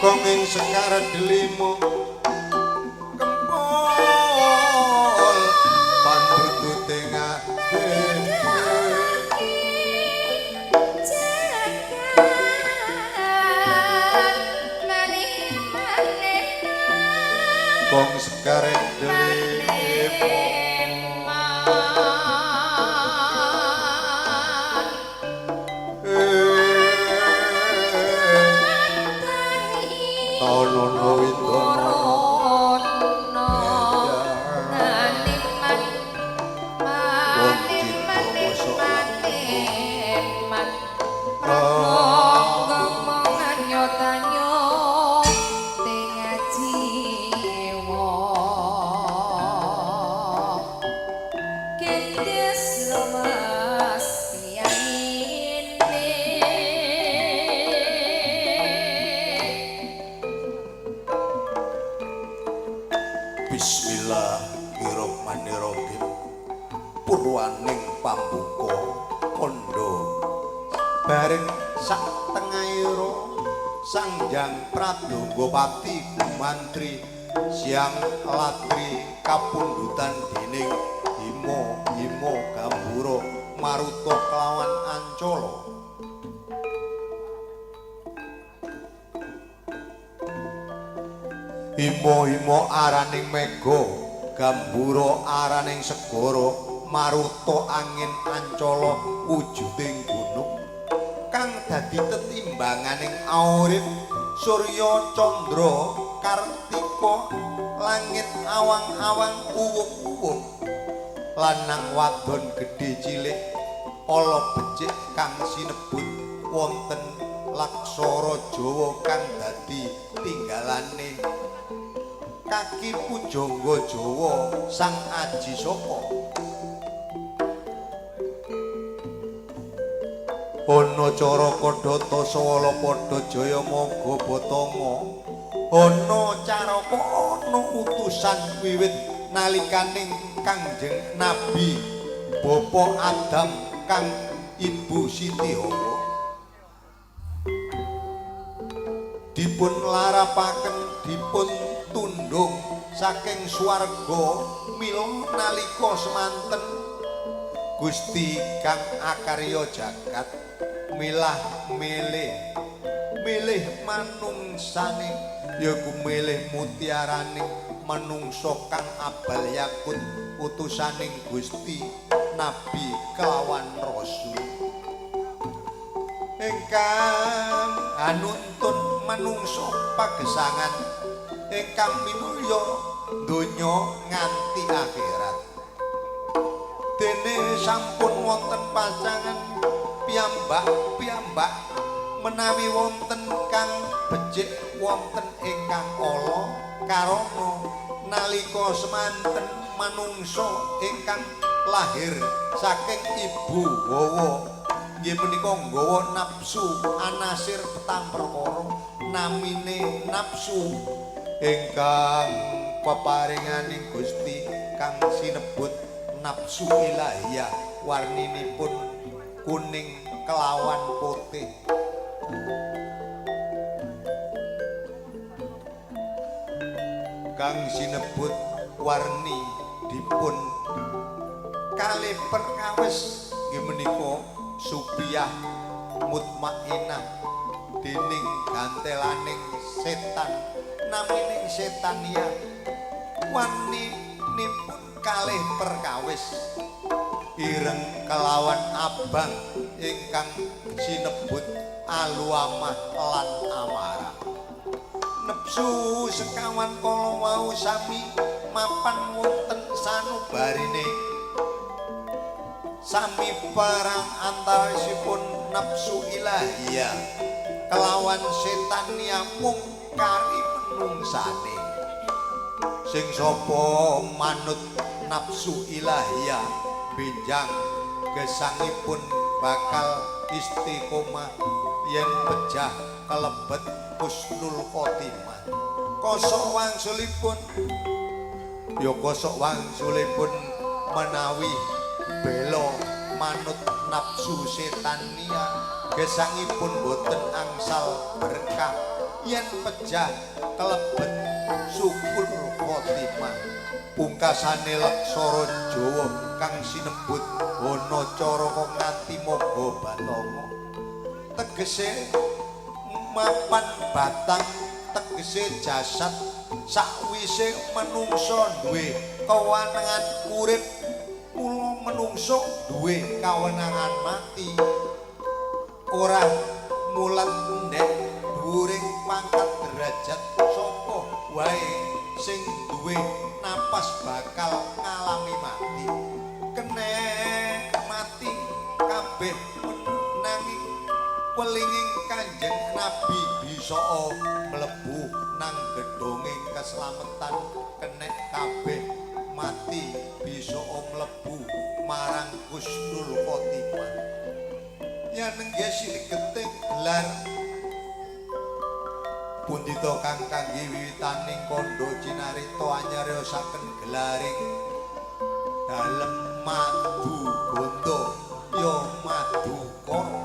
Konging sekar delimu kempong Bismillahirrahmanirrahim. Purwaning pambuka kandha bareng sak tengahira Sangjang Pradonggapati Gumantri siang latri kapundutan dening Hima Gambura Maruta kelawan Ancala. Hima araning Mega, Gambura araning segara, Maruta angin, Ancala wujuding gunung kang dadi tetimbanganing aurip Surya Candra Kartika langit awang-awang uwuh-uwuh lanang wadon gedhe cilik ala becik kang sinebut wonten laksara Jawa kang dadi tinggalane kaki pujangga Jawa Sang Aji Saka. Ana Caraka Data Sawala padha jaya maga batanga. Ana Caraka ana utusan wiwit nalikaning Kangjeng Nabi Bapa Adam kang Ibu Siti Hawa dipun larapaken dipun tundhung saking swarga mila nalika semanten Gusti kang akarya jagat milah milih manungsane yaku milih mutiarane manungsa kang abal yakut utusaning Gusti Nabi kelawan Rasul ingkang anuntun manungsa pagesangan ingkang minulya donya nganti akhirat. Dene sampun wonten pacangan piyambak menawi wonten kang becik wonten ingkang ala karana nalika semanten manungsa ingkang lahir saking Ibu Hawa nggih menika nggawa nafsu anasir petang perkara namine nafsu ingkang peparinganing Gusti kang sinebut nafsu ilahiyah warninipun kuning kelawan putih kang sinebut warni dipun kalih perkawis nggih menika supiyah mutmainah dening gantelaning setan namining setania warninipun kalih perkawis ireng kelawan abang ingkang sinebut aluamah lan amarah nepsu sekawan kala wau sami mapan wonten sanubarine sami parang antawisipun nafsu ilahiyah kelawan setania mung kari menungsane sing sapa manut nafsu ilahiyah benjang gesangipun bakal istiqomah yen pejah kalebet husnul khotimah kosok wangsulipun ya kosok wangsulipun menawi bela manut nafsu setania gesangipun boten angsal berkah yen pejah kalebet sukul khotimah pungkasane laksara Jawa kang sinebut ana caraka nganti maga batanga tegese mapan batang tegese jasad sakwise manungsa duwe kawenangan urip mula manungsa duwe kawenangan mati ora mulat ndek dhuwuring pangkat derajat sapa wae sing duwe napas bakal ngalami mati kenek mati kabeh nanging welinging Kanjeng Nabi bisa mlebu nang gedhonging keslametan kenek kabeh mati bisa mlebu marang husnul khotimah yen nggih sinegeting gelar pundhita kang kangge wiwitaning kandha cinarita anyariosaken gelaring dalem madu gondo ya madukara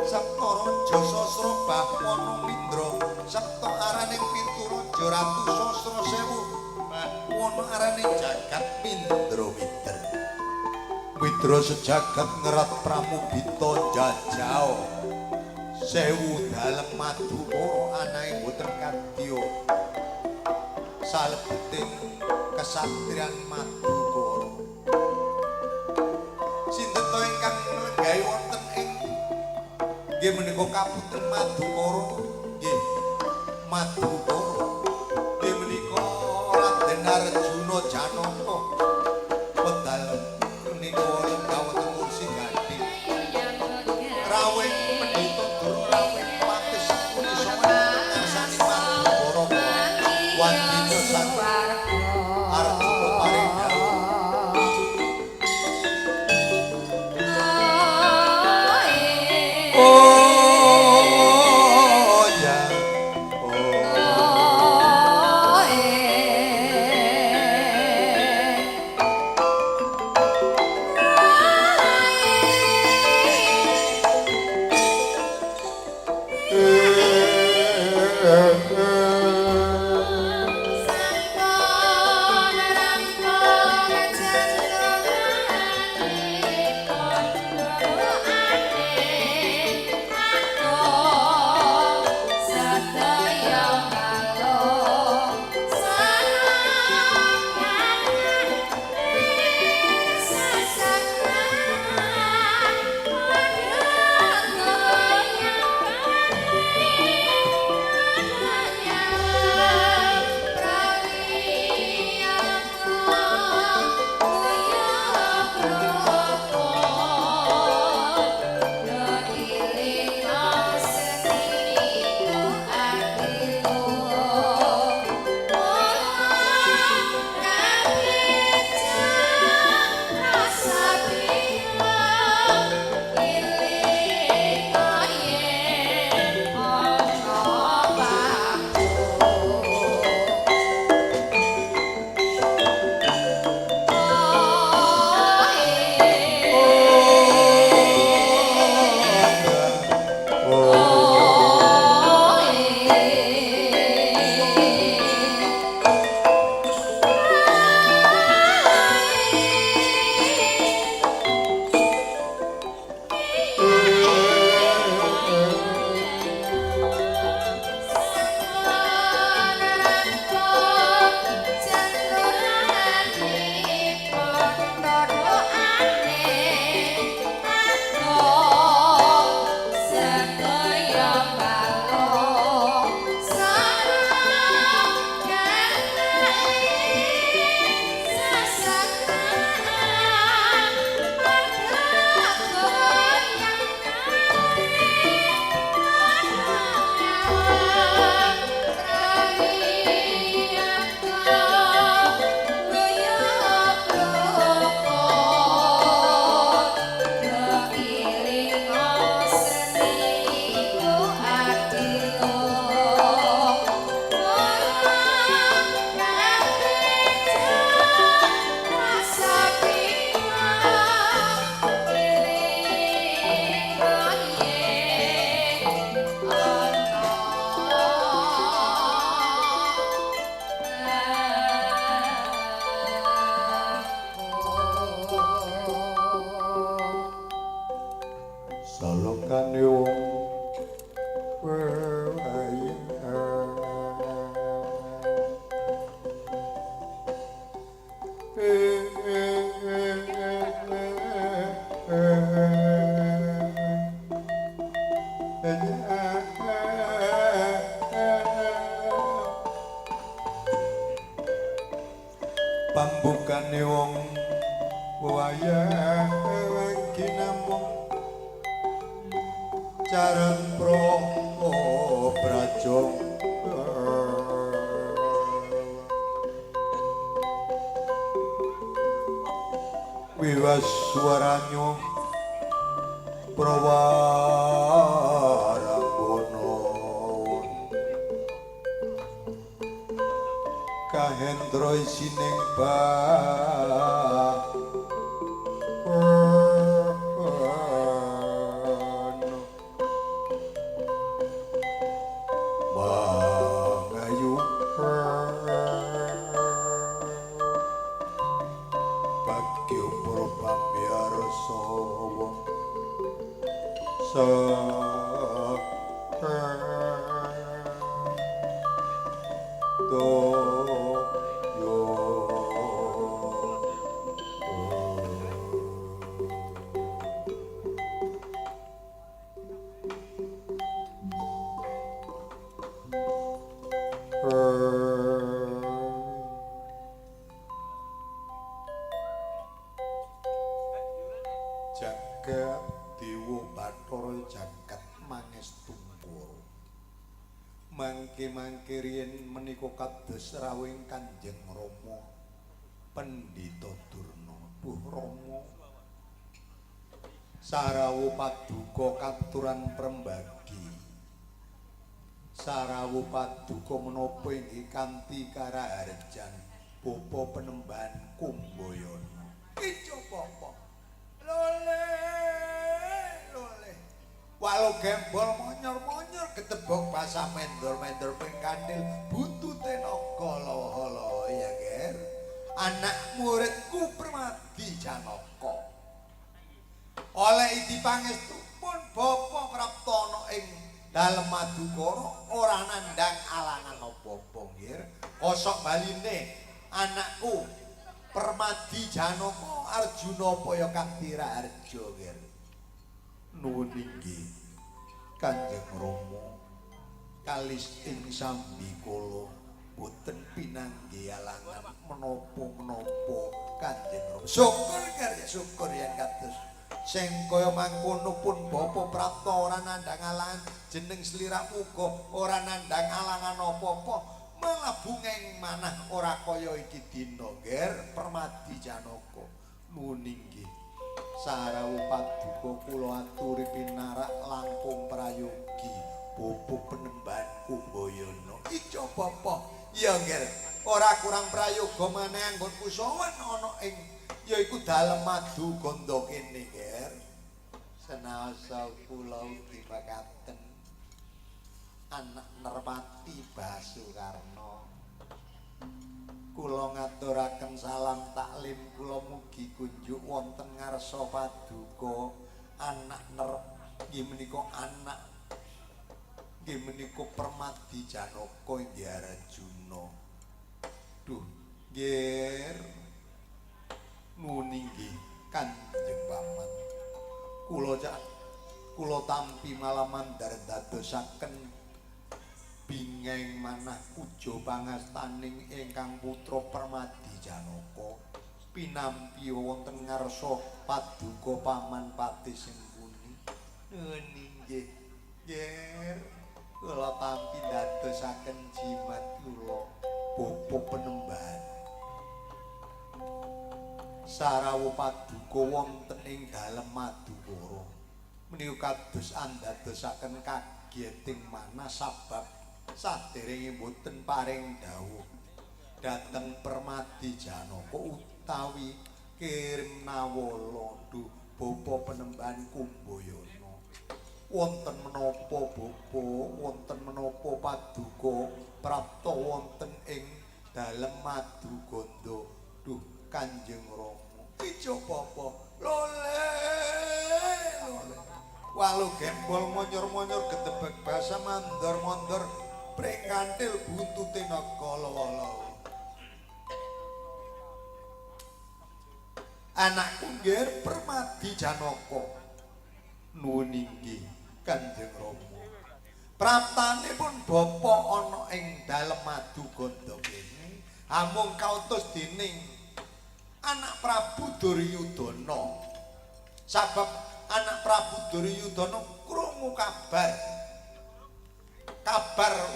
Sapta Raja Sasra Bahwana Mindra Sapta araning Pituraja Ratu Sasra Sewu Bahwana araning Jagat Mindra Widra Widra sejagat ngerat pramudita jajao sewu dalem madukara anaing boten kadya salebeting kesatriyan madukara sinten to ingkang nglenggahi wonten ing nggih menika kaputen madukara nggih madukara nggih menika Raden Arjuna Janaka wedal menika wonten kursi gading rawing pendhita Dura rawing patis sakuni sawen ngarsani madukara wandina saking Arjuna paring pambukane wong wayah iki namung caran praja wiwas swaranyo prawarangana Hendro isining bak Mangayu Bagyo Purpamyar Sawa Jagat Dewa Bathara jagat mangestu para mangke riyen menika kados rawuhing Kanjeng Rama Pendhita Durna Duh Rama Sarawu paduka katuran prembagi Sarawu paduka menapa inggih kanthi karaharjan Bapa Penembahan Kumbayana ijo apa lole walau gembol monyor ketebok basah mendor ping kandil buntute naga lawa ya ger anak muridku Permadi Janaka oleh idi pangestu pun bapa praptana ing dalem Madukara ora nandhang alangan apa-apa nggih kosok baline anakku Permadi Janaka Arjuna Paya Kaktira Harja nggih nuwun inggih Kanjeng Rama kalis ing sambikala boten pinanggih alangan menapa-menapa Kanjeng Rama syukur karya syukur yen kados sing kaya mangkono pun Bapa Prapta ora nandhang alangan jeneng sliramu muga ora nandhang alangan apa-apa malah bungeng manah ora kaya iki dina ger Permadi Janaka nuwun inggih Sarawu paduka kula aturi pinarak langkung prayogi Bapa Penembahan Kumbayana ijo Bapa ya ger ora kurang prayoga maneh anggonku sowan ana ing yaiku dalem madu gondo kene ger senaosa kula ugi makaten anak Nermati Basukarna kula ngaturaken salam taklim kula mugi kunjuk wonten ngarsa paduka anak nggih menika anak nggih menika Permadi Janaka inggih Arjuna duh nggih nuwun inggih Kanjeng Paman kula tampi malaman dadosaken bingeng manah puja pangastaning ingkang putra Permadi Janaka pinampi wonten ngarsa paduka paman pati sing puni nggih nggih kula tampi dadosaken jimat kula Bapa Penembahan Sarawu paduka wonten ing dalem Madukara menika kados andadosaken kageting manah sabab saderenge boten paring dawuh dhateng Permadi Janaka utawi kirim nawala duh Bapa Penembahan Kumbayana wonten menapa Bapa wonten menapa paduka prapta wonten ing dalem Maduganda duh Kanjeng Rama ijo Bapa lole walu gembol monyor gedebek basa mandor pring kantil buntute naga lawa-lawa anakku nggih Permadi Janaka nuwun inggih Kanjeng Rama praptanipun bapa ana ing dalem Maduganda kene amung kautus dening anak Prabu Duryudana sabab anak Prabu Duryudana krungu kabar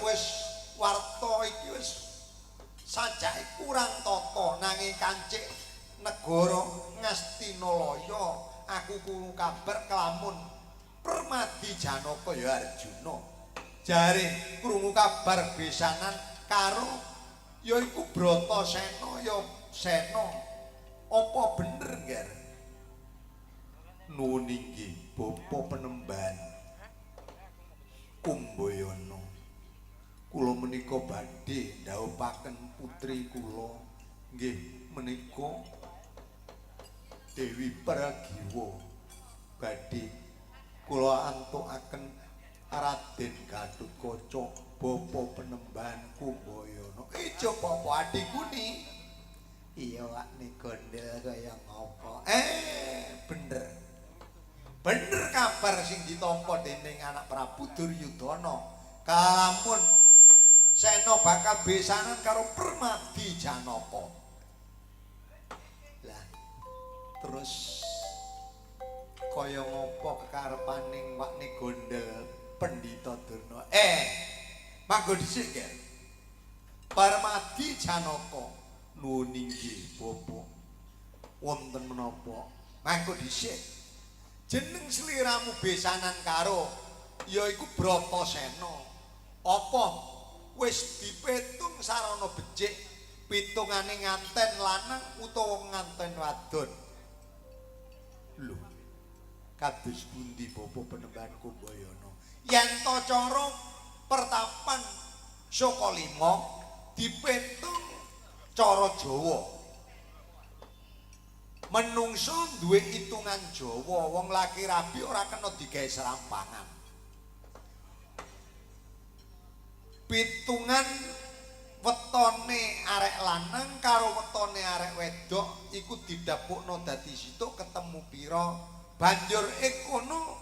wis warta iki wis sajake kurang tata nanging kancik negara Ngastinalaya aku krungu kabar kelamun Permadi Janaka ya Arjuna jare krungu kabar besanan karo ya iku Bratasena ya Sena. Apa bener, Nger? Nuwun inggih, Bapa Penemban Kumbayana. Kula menika badhe ndhawuhaken putri kula. Nggih, menika Dewi Pragiwa badhe kula antukaken Raden Gatotkaca Bapa Penemban Kumbayana. Ijo Bapa adikku ni. Iya wakne gondel kaya ngopo. Bener. Bener kabar sing ditampa dening anak Prabu Duryudana. Kalamun Sena bakal besanan karo Permadi Janaka. Lah terus kaya ngopo kekarepaning wakne gondel Pendhita Durna. Manggo dhisik, Ger. Permadi Janaka nuwun inggih, Bapak. Wonten menapa? Manggo dhisik. Jeneng sliramu besanan karo yaiku Bratasena. Apa wis dipetung sarana becik pitungane nganten lanang utawa nganten wadon? Lho, kados pundi Bapak Penemban Kumbayana? Yen to cara pertapan saka 5 dipetung cara Jawa. Menungso duwe hitungan Jawa, wong laki rabi ora kena digawe serampangan. Pitungan wetone arek lanang karo wetone arek wedok iku didapukno dadi situk ketemu pira, banjur kono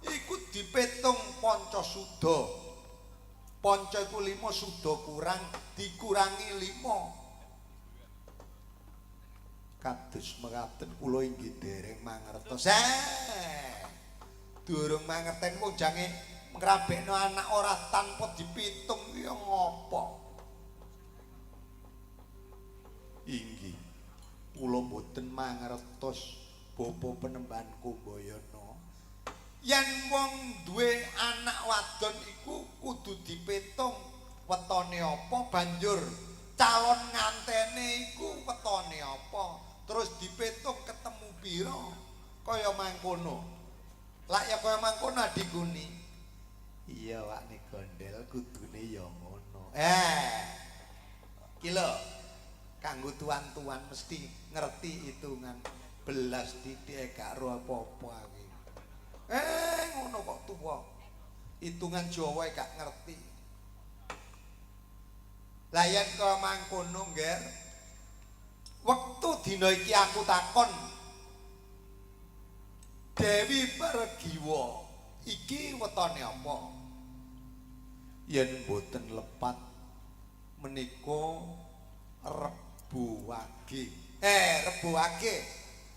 iku dipetung panca suda. Panca iku 5, suda kurang dikurangi 5. Kados mekaten kula inggih dereng mangertos. Durung mangerten mung jange ngrabekno anak ora tanpa dipitung ya ngopo? Inggih, kula mboten mangertos Bapa Penemban Kumbayana. Yen wong duwe anak wadon iku kudu dipitung wetone apa, banjur calon ngantene iku wetone apa, terus dipitung ketemu pira kaya mangkono. Lak ya kaya mangkono adikku ni. Iya wakne gondel kudune ya ngono. Ki lho, kanggo tuan-tuan mesti ngerti hitungan belas titik gak ro apa-apa iki. Ngono kok tuwa. Hitungan Jawa gak ngerti. Lah yen kaya mangkono, Nger. Wektu dina iki aku takon Dewi Pragiwa iki wetone apa? Yen boten lepat menika Rebo Wage. Rebo Wage.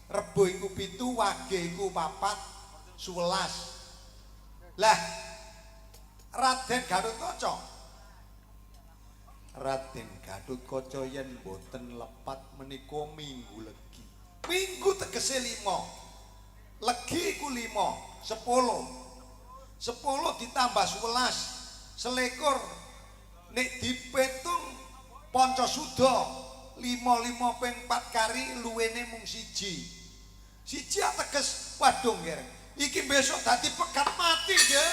Rebo iku 7, Wage iku 4, 11. Lah Raden Gatotkaca. Raden Gatotkaca yen boten lepat menika Minggu Legi. Minggu tegese 5. Legi iku 5, 10. 10 ditambah 11, 21. Nek dipetung panca suda 5 ping 4 kari luwene mung 1. 1 ateges waduh, Nger. Iki besok dadi pegat mati, Nger.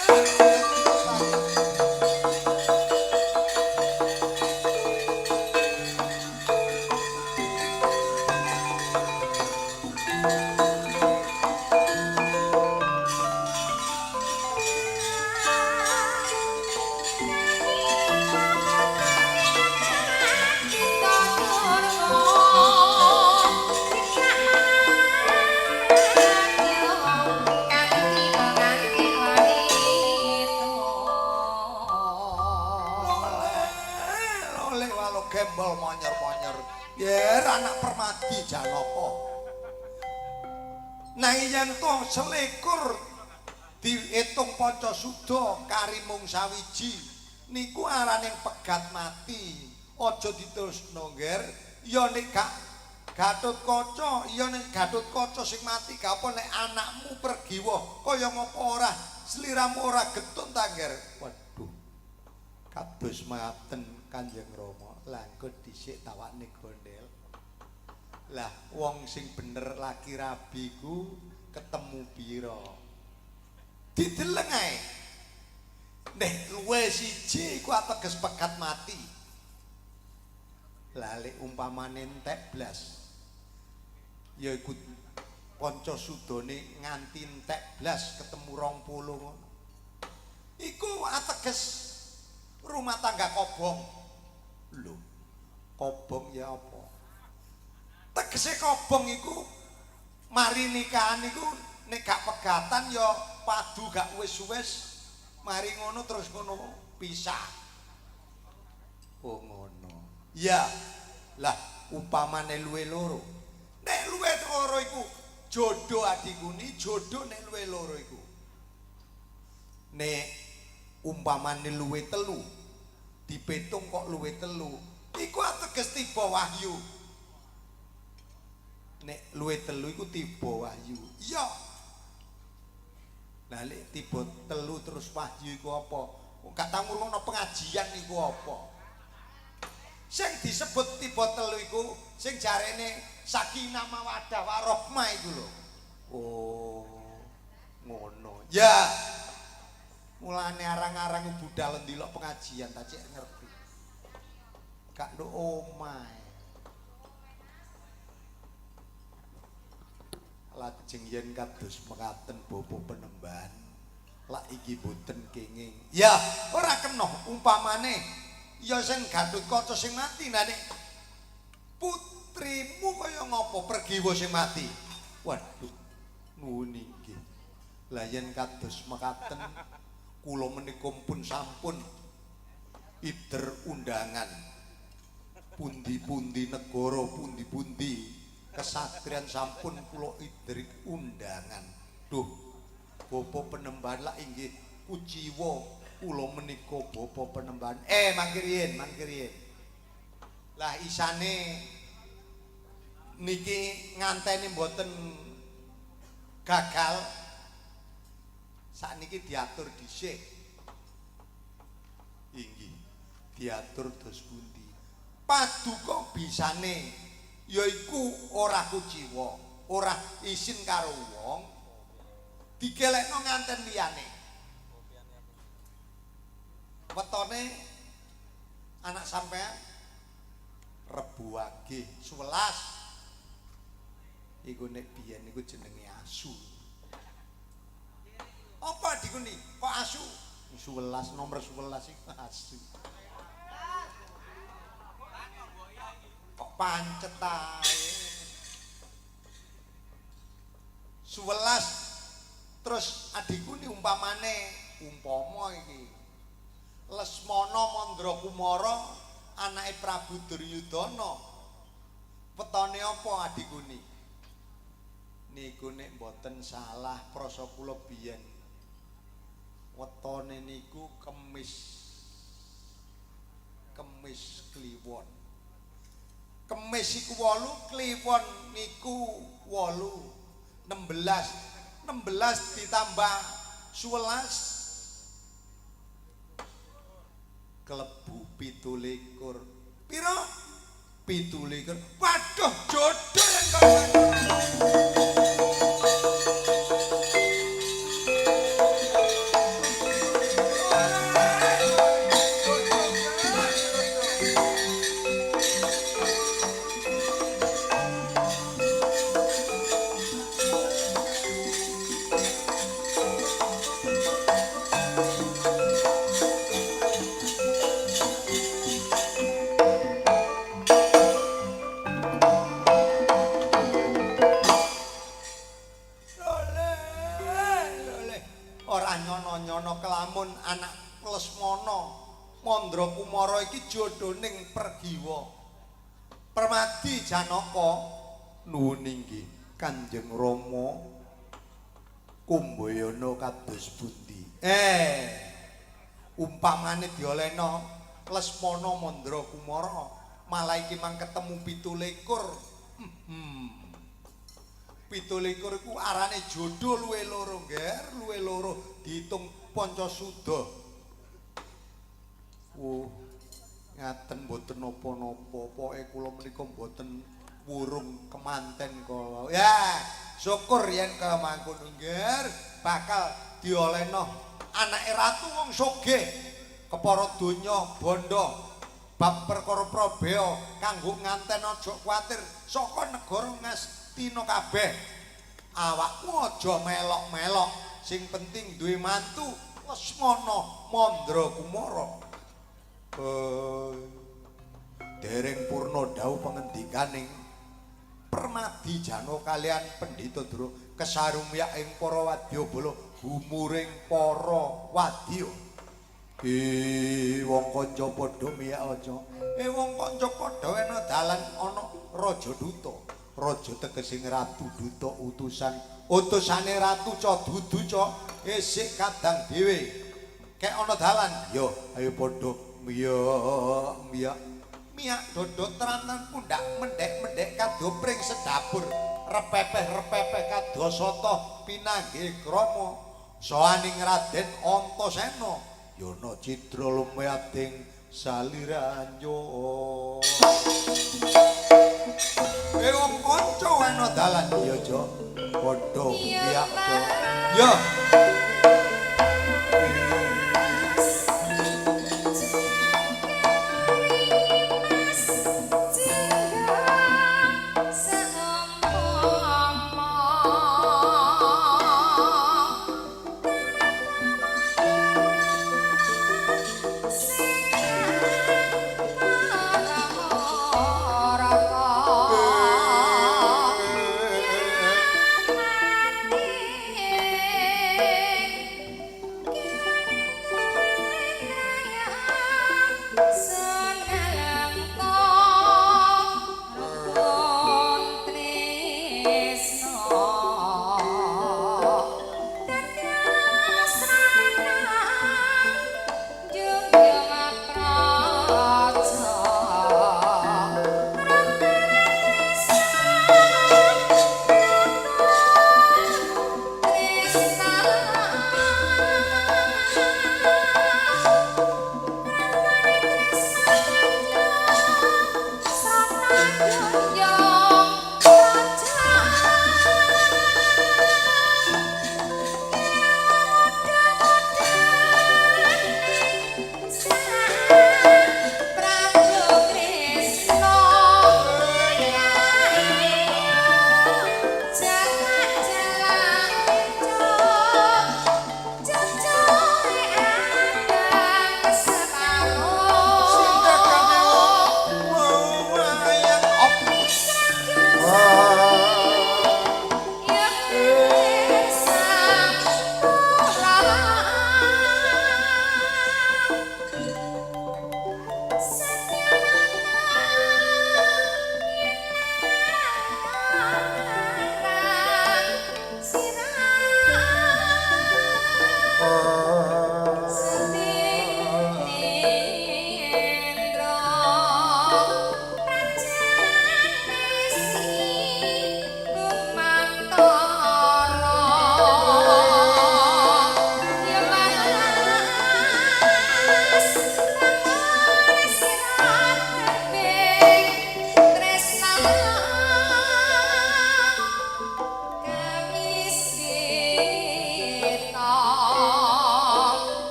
Gembol monyor-monyor. Yer anak Permadi Janaka. Nah yen to 21 diitung panca suda kari mung 1 niku araning pegat mati. Aja diterusno, Nger. Ya nek gak Gatotkaca, ya nek Gatotkaca sing mati gak apa nek anakmu Pragiwa kaya ngopo ora sliramu ora getun ta, Nger. Waduh. Kados maten Kanjeng Rama. Lah engko dhisik tawakne gondel. Lah wong sing bener lagi rabi ku ketemu pira? Dideleng ae. Nek luwe siji iku ateges pegat mati. Lah lek umpamane entek blas ya iku kanca sudone nganti entek blas ketemu 20 ngono. Iku ateges rumah tangga kobong. Lho, kobong ya apa? Tegese kobong iku mari nikahan iku nek gak pegatan ya padu gak wis-wis mari ngono terus ngono pisah. Oh ngono. Ya. Lah upamane luwe loro. Nek luwe loro iku jodoh adikku ni jodoh nek luwe loro iku. Nek umpamane luwe telu dipetung kok luwe telu iku ateges tiba wahyu. Nek luwe telu iku tiba wahyu. Iya. Lah lek tiba telu terus wahyu iku apa? Gak tau ngrungokno pengajian iku apa? Sing disebut tiba telu iku sing jarene sakinah mawaddah warahmah iku lho. Oh, ngono. Ya. Mulane arang-arang budal ndelok pengajian tak cek ngerti. Gak nduk omahe. Lajeng yen kados mekaten Bapak Penemban lak iki boten kenging. Ya, ora kena umpamane ya sing Gatut Kaca sing mati nek putrimu kaya ngopo pergiwa sing mati. Waduh, nuwun inggih. Lah yen kados mekaten kula menika pun sampun ider undangan pundi-pundi negara pundi-pundi kesatrian sampun kula idri undangan. Duh, Bapak Penemban lak inggih kuciwa kula menika Bapak Penemban. Mangke riyen. Lah isane niki nganteni mboten gagal. Sakniki diatur dhisik. Inggih, diatur dos pundi. Paduka bisane yaiku ora kuciwa, ora isin karo wong digelekno nganten liyane. Wetone anak sampean Rebu Wage 11. Iku nek biyen niku jenenge asu. Apa dikuni? Kok asu? 11 nomor 11 iku asu. Kok pancet ae. 11 terus adikku ni umpamane umpama iki Lesmana Mandra Kumara anake Prabu Duryudana. Wetone apa adikku ni? Niku nek mboten salah prasa kula biyen wetone niku Kemis Kliwon. Kemis iku 8, Kliwon niku 8. 16 ditambah 11 klebu 17. Pira? 17. Waduh, jodoh yang kelamun anak Lesmana Mandra Kumara iki jodoning Pergiwa Permadi Janaka. Nuwun inggih Kanjeng Rama Kumbayana kados pundi? Umpamane diolehno Lesmana Mandra Kumara malah iki mang ketemu 17. 17 iku arane jodoh luwe loro, Nger, luwe loro diitung Pancasuda. ngaten mboten napa-napa pokoke kula menika mboten wurung kemanten kala ya syukur yen kemangkon nggih bakal diolehno anake ratu wong sugih kepara donya bondo bab perkara probeo kanggo nganten aja kuwatir saka negara Ngastina kabeh awakmu aja melok-melok sing penting duwe mantu Lesmana Mandrakumara dereng purna dawuh pangendikaning Permadi Jano kalian Pendhita Dura kesarumyak ing para wadyabala humuring para wadya wong kanca padha miyak aja wong kanca padha ana dalan ana raja duta raja tegesing ratu duta utusane ratu ca dudu ca isik kadang dhewe kek ana dalan yo ayo padha miyak dodot terantan pundak mendek-mendek kadopring sedapur repepeh-repepeh kadosata pinanggih krama sawaning Raden Antasena Yana Citra lumayating saliranjo wong kanca ana dalan ya Jo padha miyak Jo yo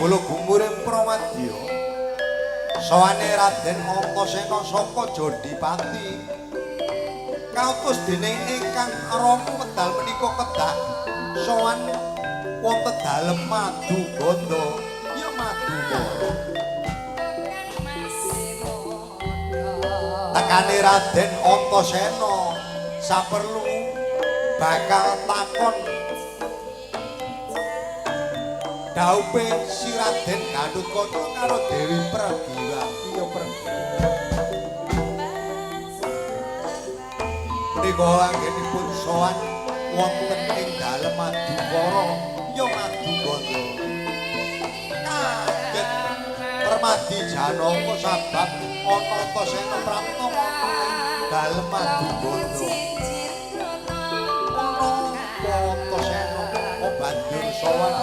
Bala gumuring Pramadya sawane Raden Antasena saka Jodipati kautus dening ingkang Rama wedal menika kedah sowan wonten dalem Madukanda ya Madukara Pakane Raden Antasena saperlu bakal takon daupe si Raden Gatotkaca karo Dewi Pregiwa. Iya Pregiwa. Menika anggenipun sowan wonten ing dalem Madukara ya Madukara. Kaget Permadi Janaka sabab ana Antasena prapta wonten ing dalem Madukara. Antasena banjur sowan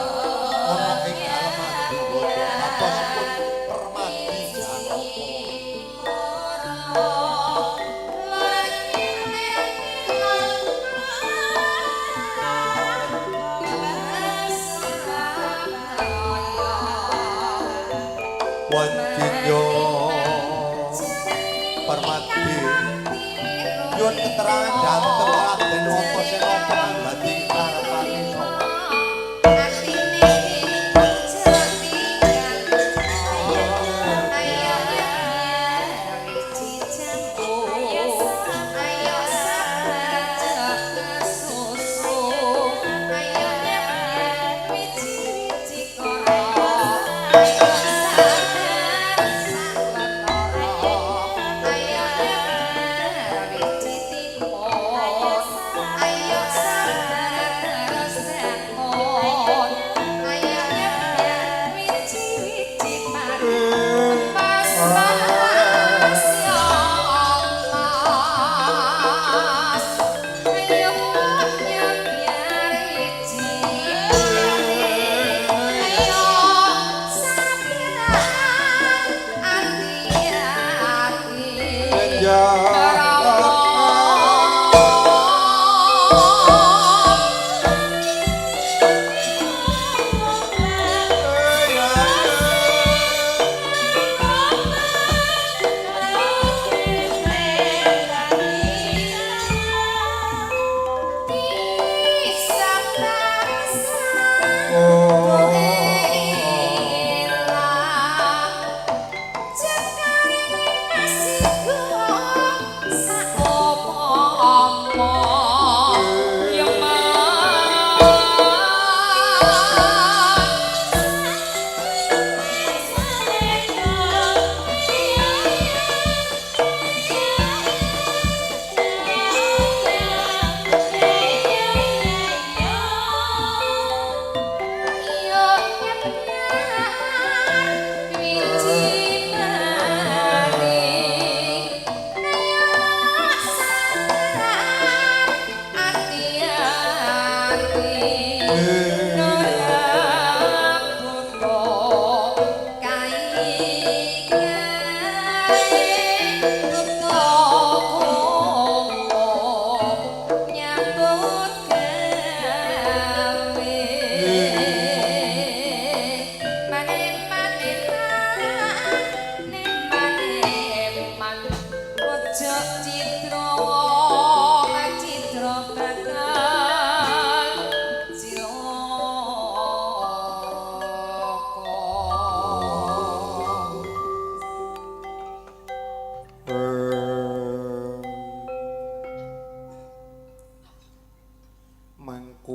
ana ing dalem Madukara atosipun Permadi Janaka. Wancinyo Permadi nyuwun keterangan dhateng Raden Antasena pangambati karepane sapa.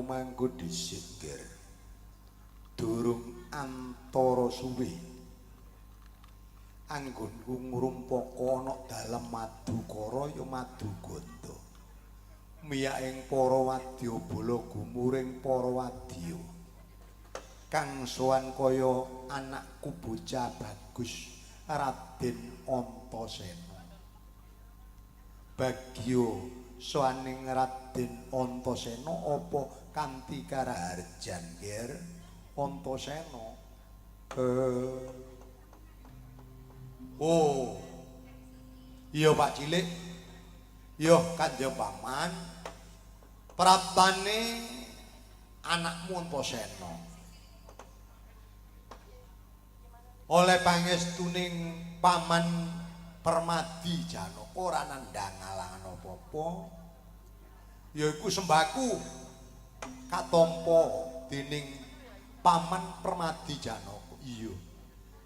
Mangku disinggir durung antara suwe anggonku ngrumpaka ana dalem Madukara ya Maduganda miyaking para wadyabala gumuring para wadya kang sowan kaya anakku bocah bagus Raden Antasena bagya soaning Raden Antasena apa kanthi karaharjan Ger Antasena. Oh. Iya Pak Cilik. Iya Kanjeng Paman. Praptane anakmu Antasena. Oleh pangestuning Paman Permadi Janaka ora nandhang alangan apa-apa. Yaiku sembaku katampa dening Paman Permadi Janaka. Iya.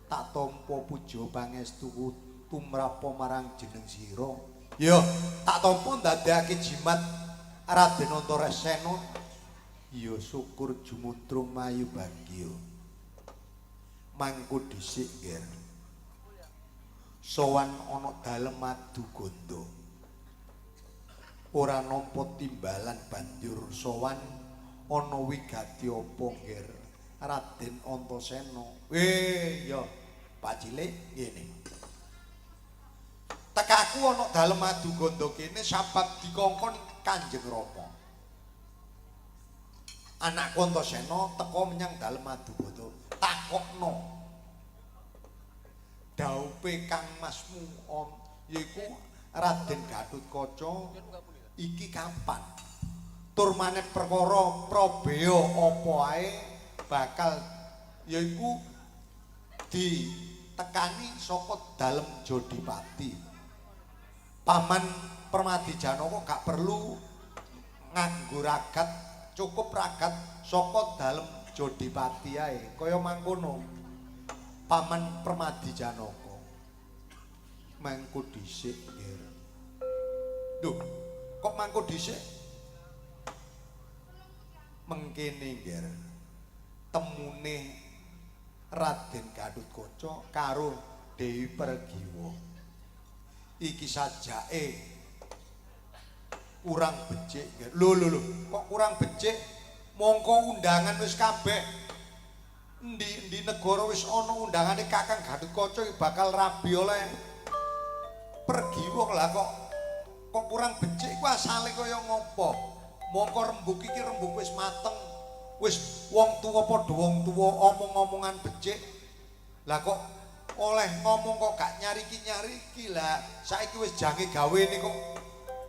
Tak tampa puja pangestuku tumrapa marang jeneng sira Yo, tak tampa ndadekake jimat Raden Antaresena. Ya syukur jumutrung mayu bagya. Mangko dhisik, Nger. Sowan ana dalem Maduganda. Ora nampa timbalan banjur sowan ana wigati apa, Nger? Raden Antasena. Ya, Pak Cilik ngene. Tekaku ana dalem Maduganda kene sabab dikongkon Kanjeng Rama. Anakku Antasena teka menyang dalem Maduganda. Takokno. Daupe kangmasmu yaiku Raden Gatotkaca iki kapan? Tur maneh perkara Probaya apa ae bakal yaiku ditekani saka dalem Jodipati. Paman Permadi Janaka gak perlu nganggo ragat, cukup ragat saka dalem Jodipati ae. Kaya mangkono. Paman Permadi Janaka. Mangko dhisik, Nger. Duh, kok mangko dhisik? Mengkene, Nger. Temune Raden Gatotkaca karo Dewi Pergiwa. Iki sajake kurang becik, Nger. Lho, kok kurang becik? Mongko undangan wis kabeh. Endi negara wis ana undangane Kakang Gatotkaca bakal rabi oleh Pergiwa lah kok kurang becik ku asale kaya ngopo? Mongko rembug iki rembug wis mateng. Wis wong tuwa padha wong tuwa omong-omongan becik. Lah kok oleh ngomong kok gak nyariki-nyariki lah. Saiki wis jange gawene kok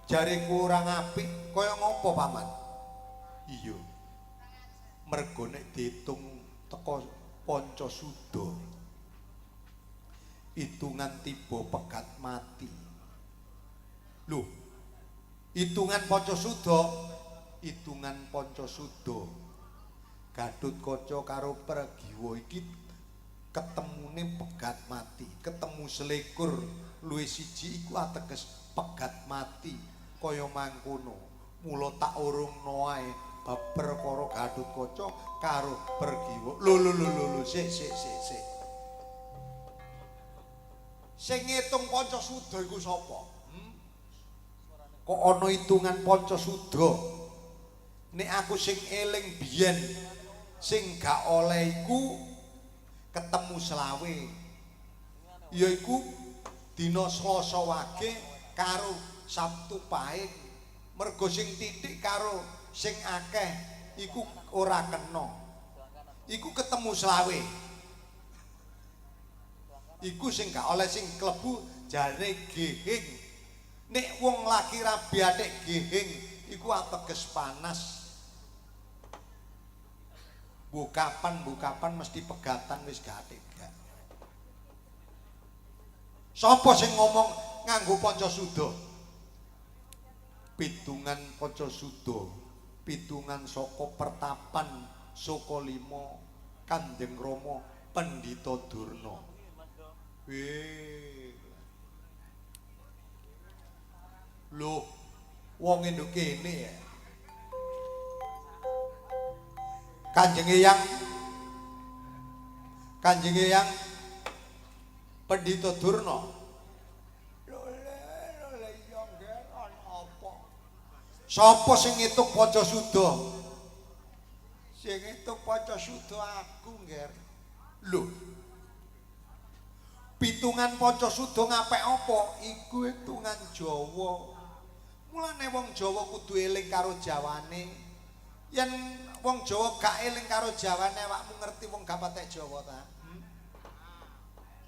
jariku ora apik. Kaya ngopo, Paman? Iya. Mergo nek diitung teka Pancasuda hitungan tiba pegat mati. Lho, hitungan Pancasuda Gatotkaca karo Pergiwa iki ketemune pegat mati, ketemu selikur luwih siji iku ateges pegat mati. Kaya mangkono mula tak urungno ae bab perkara Gatotkaca karo Pergiwa. Lho, sik. Sing ngitung Pancasuda iku sapa? Kok ana hitungan Pancasuda? Nek aku sing eling biyen sing gak oleh iku ketemu selawe. Yaiku dina Selasa Wage karo Sabtu Pahing. Mergo sing titik karo sing akeh iku ora kena. Iku ketemu selawe. Iku sing gak oleh sing klebu jare gehing. Nek wong laki rabi atik gehing iku ateges panas. Bukapan mesti pegatan wis gak tega. Sapa sing ngomong nganggo Pancasuda? Pitungan Pancasuda, pitungan saka pertapan saka 5 Kanjeng Rama Pendhita Durna. Loh, wong nduk kene ya. Kanjeng Eyang Pendhita Durna. Lho iya nggih ana apa? Sapa sing ngitung Pancasuda? Sing ngitung Pancasuda aku, Nger. Lho. Pitungan Pancasuda ngapik apa? Iku hitungan Jawa. Mulane wong Jawa kudu eling karo Jawane. Yen wong Jawa gak eling karo Jawane awakmu ngerti wong gak patek Jawa ta?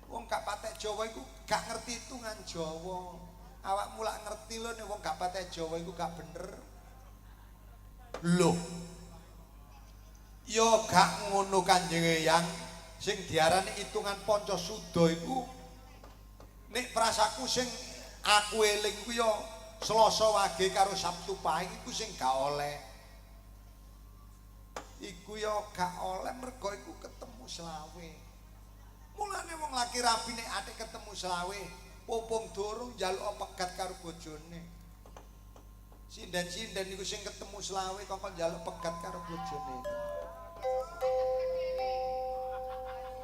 Wong gak patek Jawa iku gak ngerti hitungan Jawa. Awakmu lak ngerti lho nek wong gak patek Jawa iku gak bener. Lho. Ya gak ngono Kanjeng Eyang. Sing diarani hitungan Pancasuda iku nek prasaku sing aku eling ku ya Selasa Wage karo Sabtu Pahing iku sing gak oleh. Iku ya gak oleh mergo iku ketemu selawe. Mulane wong laki rabi nek atik ketemu selawe popong durung njaluk pegat karo bojone. Sinden-sinden niku sing ketemu selawe kok njaluk pegat karo bojone.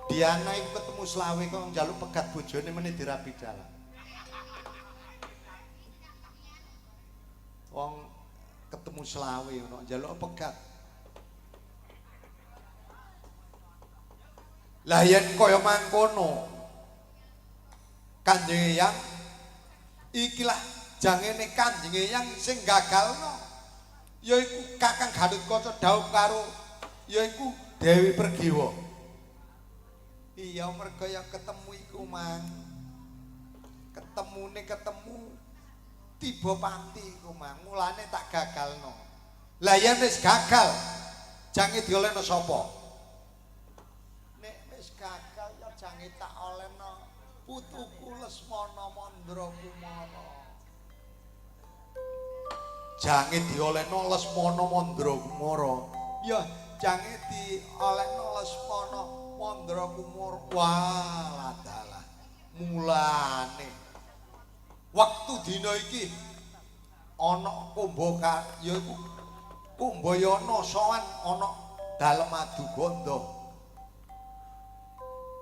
Diana iku ketemu selawe kok njaluk pegat bojone meneh dirabi dalan. Wong ketemu selawe ngono njaluk pegat. Lah yen kaya mangkono Kanjeng Eyang ikilah jangene Kanjeng Eyang sing gagalno yaiku Kakang Gatotkaca dhaup karo yaiku Dewi Pergiwa. Iya merga ya ketemu iku mang. Ketemu tiba pati iku mang. Mulane tak gagalno. Lah yen wis gagal jange diolehno sapa? Nek wis gagal ya jange tak olehno putuku Lesmana Mandrakumara. Jange diolehno Lesmana Mandrakumara. Ya jange diolehno Lesmana Mandrakumara. Wah, dalah. Mulane waktu dina iki ana Kumbaka yaiku Kumbayana sowan ana dalem Maduganda.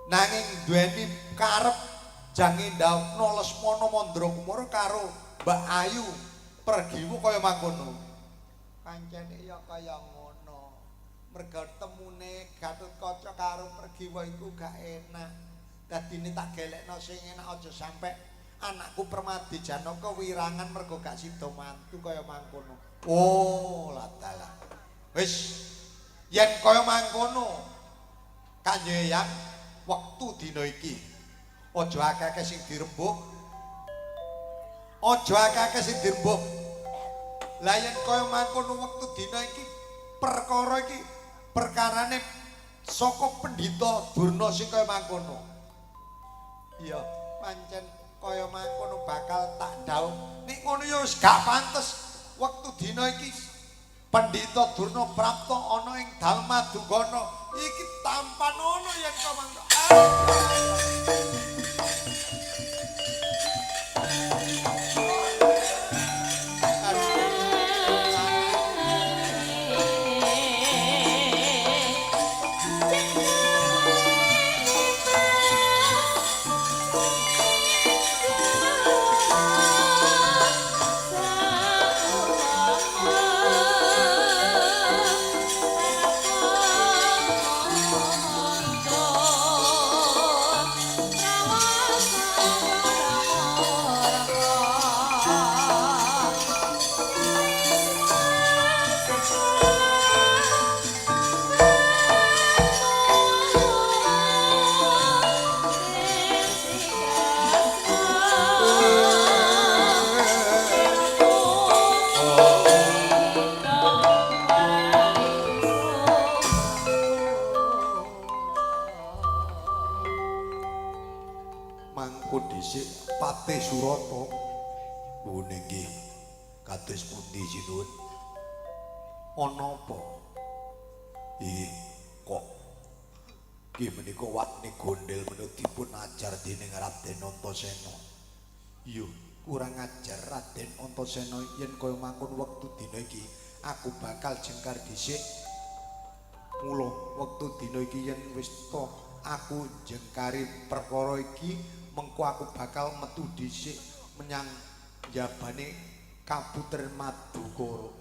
Nanging duweni karep jange ndawuhna Lesmana Mandrakumara karo Mbak Ayu Pergiwa kaya mangkono. Pancene ya kaya ngono. Merga temune Gatotkaca karo Pergiwa iku gak enak. Dadine tak gelekno sing enak aja sampe anakku Permadi Janaka wirangan merga gak sida mantu kaya mangkono. Oh, ladalah. Wis yen kaya mangkono Kanjeng Eyang wektu dina iki aja akeh sing dirembug. Aja akeh sing dirembug. Lah yen kaya mangkono wektu dina iki perkara iki perkarane saka Pendhita Durna sing kaya mangkono. Iya, pancen kaya mangkono bakal tak dhaup. Nek ngono ya wis gak pantes wektu dina iki Pendhita Durna prapta ana ing dalem Madugana iki tampan ana yen kaya mangkono. Patih Surata. Ngene nggih. Kados pundi sinuwun? Ana apa? Kok nggih menika wakne gondel menika dipun ajar dening Raden Antasena. Iya, kurang ajar Raden Antasena yen kaya mangkon wektu dina iki aku bakal jengkar dhisik. Mula wektu dina iki yen wis to aku jengkari perkara iki mengko aku bakal metu dhisik menyang jabane Kabutren Madukara.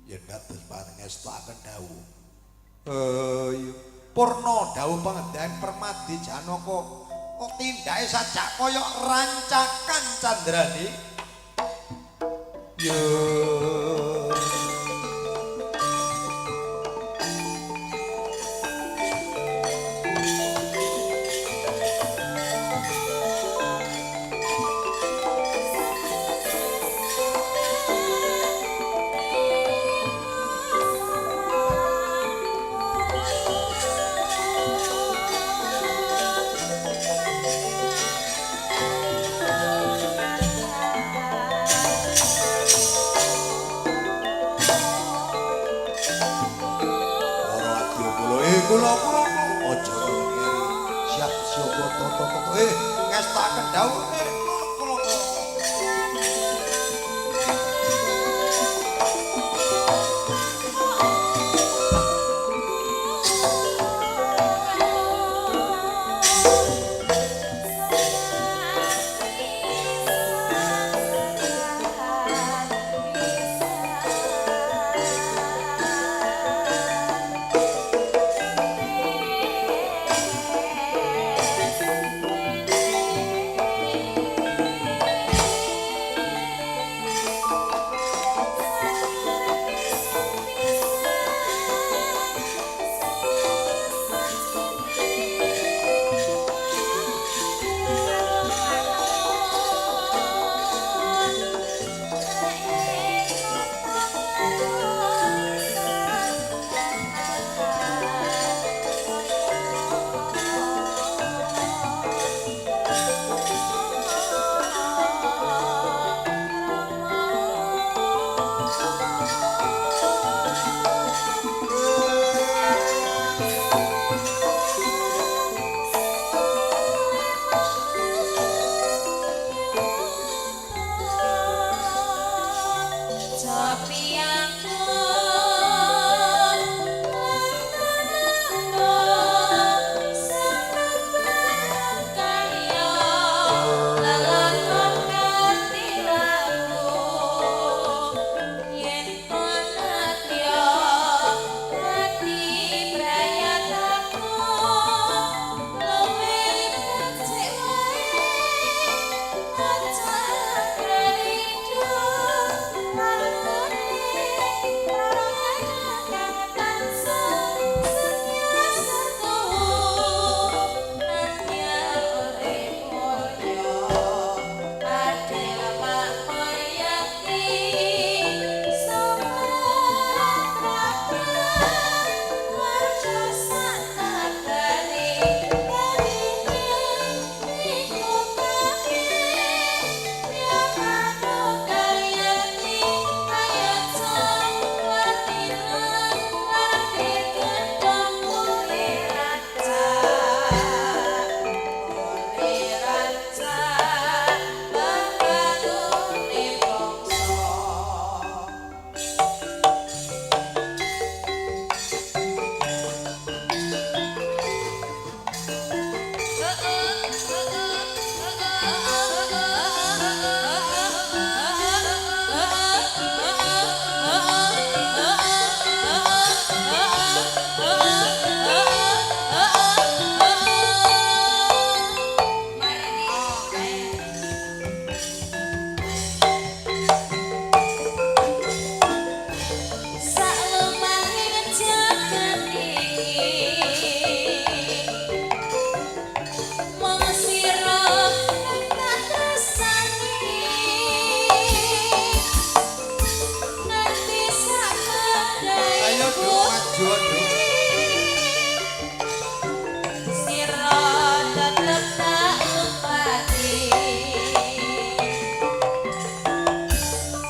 Yen kados pangestaken dawuh. Iya. Purna dawuh pangendhan Permadi Janaka kok tindake sajak kaya rancakan candrane. Yo. Kula aja ngeri siap sapa toto ngestaken dawuh jodoh. Sira tetep tak upati.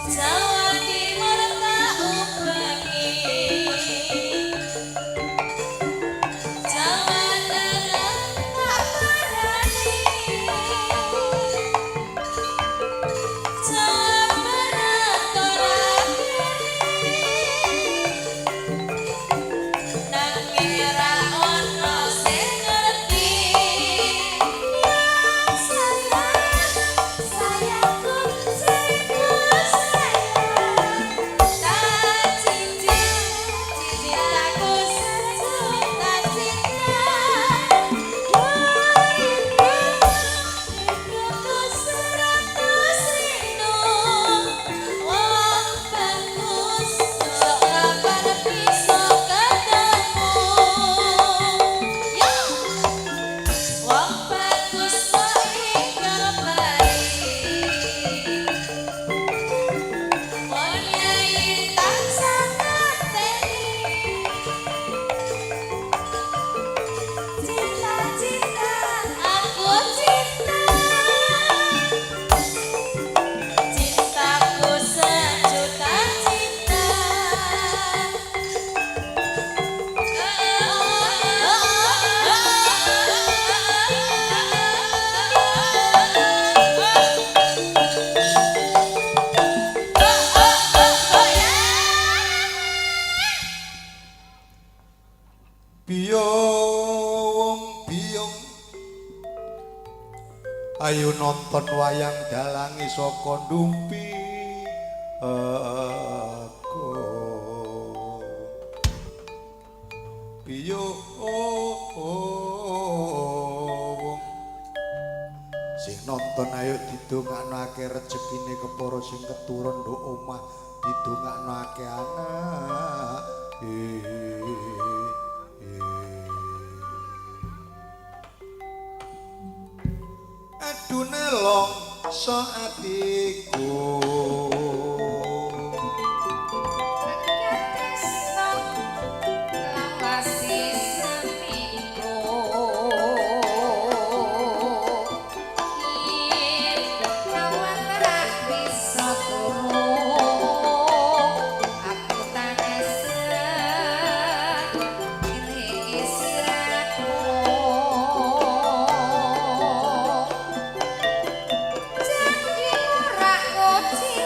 Jawa Timur tak ubengi. Jawa Tengah tak parani. Jawa Barat ora nanging ra ono sing ngerti. Sayangku, sayangku, sayang. Tak cincin, cintaku sejuta cinta. Rinduku seratus rindu. Wong bagus, sok kapan bisa ketemu. Yo! Wong bagus kok ingkar baik. Wong yai tansah ngerteni. Cinta-cinta, aku cinta. Cintaku sejuta cinta. Biyong biyong ayo nonton wayang dalangi saka ndumpi aku biyong sing nonton ayo didongakno rezekine kepara sing keturun nduk omah didongakno akeh anak aduh nelong so atiku Janji ora koci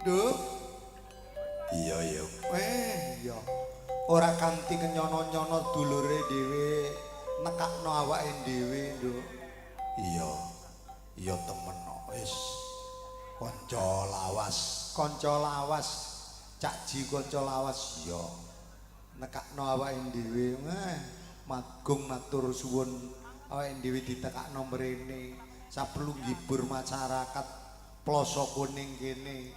Duh. Iya ya. Iya. Ora kanthi kenyono-nyono dulure dhewe nekakno awake dhewe, Nduk. Iya. Iya temen kok wis. Kanca lawas. Kanca lawas. Cak Ji kanca lawas iya. Nekakno awake dhewe. Magung matur suwun awake dhewe ditekakno mrene. Saperlu ngibur masyarakat Ploso Kuning kene.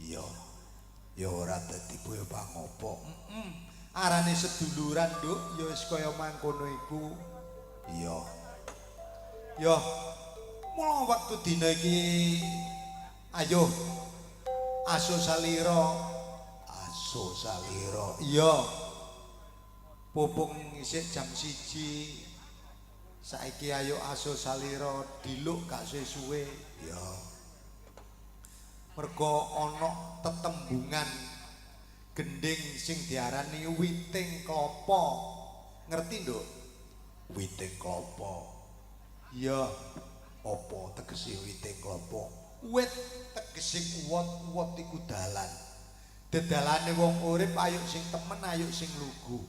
Iya. Ya ora dadi boyo pangopo. Arane seduluran, Nduk, ya wis kaya mangkono iku. Iya. Ya, mula wektu dina iki ayo aso salira. Aso salira. Iya. Pupung isih jam 1. Saiki ayo aso salira diluk gak suwe-suwe. Ya. Mergo ana tetembungan gending sing diarani witing klapa. Ngerti, Nduk? Witing klapa. Iya, apa tegese witing klapa? Wit tegese uwot-uwot iku dalan. Dedalane wong urip ayo sing temen, ayo sing lugu.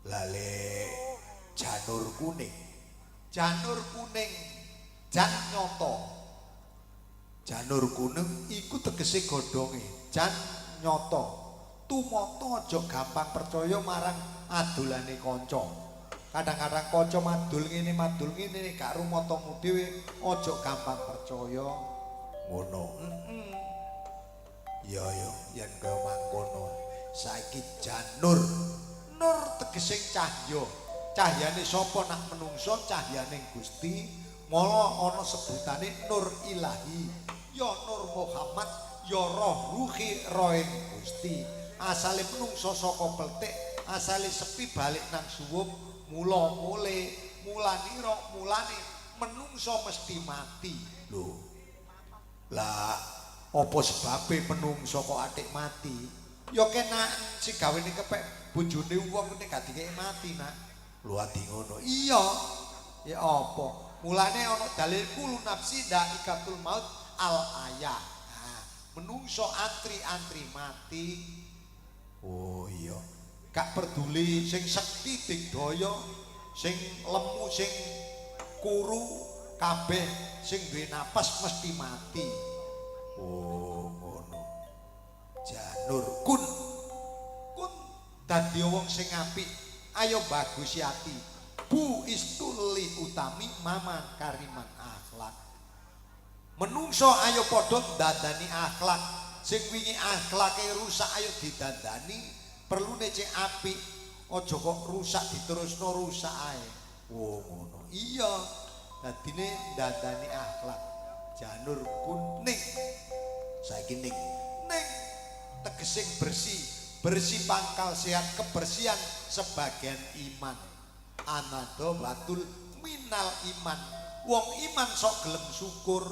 Lale janur kuning. Janur kuning jan nyoto. Janur kuning iku tegese godhonge, jan nyoto. Tumata aja gampang percaya marang adolane kanca. Kadang-kadang kanca madul ngene gak rumatamu dhewe aja gampang percaya. Ngono. Ya yen kaya mangkono. Saiki janur. Nur tegese cahya. Cahyane sapa nak menungso cahyaning Gusti. Mula ana sebutane Nur Ilahi. Ya Nur Muhammad, ya roh ruhi roing Gusti. Asale menungso saka peltik, asale sepi balik nang suwung, mulane menungso mesti mati. Lho. Lah apa sebabe menungso kok atik mati? Ya kenak sing gawene kepek bojone wong nek gak dikeki mati, Nak. Lho ati ngono. Iya. Ya apa? Mulane ana dalil kulu nafsi daikatul maut al ayah. Nah, menungso antri mati. Oh iya. Gak peduli sing sekti digdaya, sing lemu sing kuru kabeh sing duwe napas mesti mati. Oh ngono. Janur kun dadi wong sing apik. Ayo bagus ati. Bu istuli utami maman kariman akhlak. Menungso ayo padha dandani akhlak. Sing wingi akhlake rusak ayo didandani. Perlune cek apik. Aja kok rusak diterusno rusak ae. Oh ngono. Iya. Dadine dandani akhlak. Janur kuning. Saiki ning tegese bersih pangkal sehat, kebersihan sebagian iman. Anado batul minal iman. Wong iman sok gelem syukur.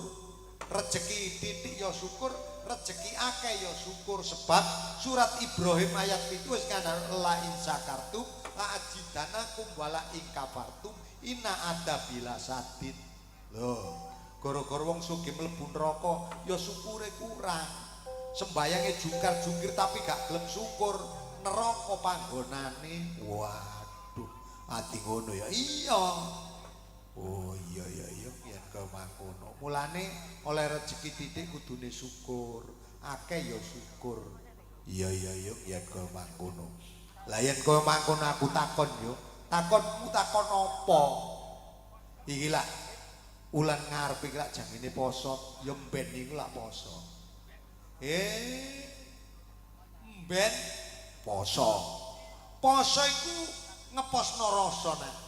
Rezeki titik ya syukur, rezeki akeh ya syukur. Sebab surat Ibrahim ayat 7 wis kandhane la in sakartum la ajidanakum wala in kafartum inna adabila sadid. Lho, gara-gara wong sugih mlebu neraka ya syukure kurang. Sembayange jungkar-jungkir tapi gak gelem syukur, neraka panggonane. Waduh, ati ngono ya. Iya. Oh iya yen kaya mangkono. Mulane oleh rezeki titik kudune syukur. Akeh ya syukur. Iya yen kaya mangkono. Lah yen kaya mangkono aku takon yo. Takonmu takon apa? Iki lak ulan ngarep iki lak jamine poso, ya mben niku lak poso. Mben poso. Poso iku ngeposno rasa nek.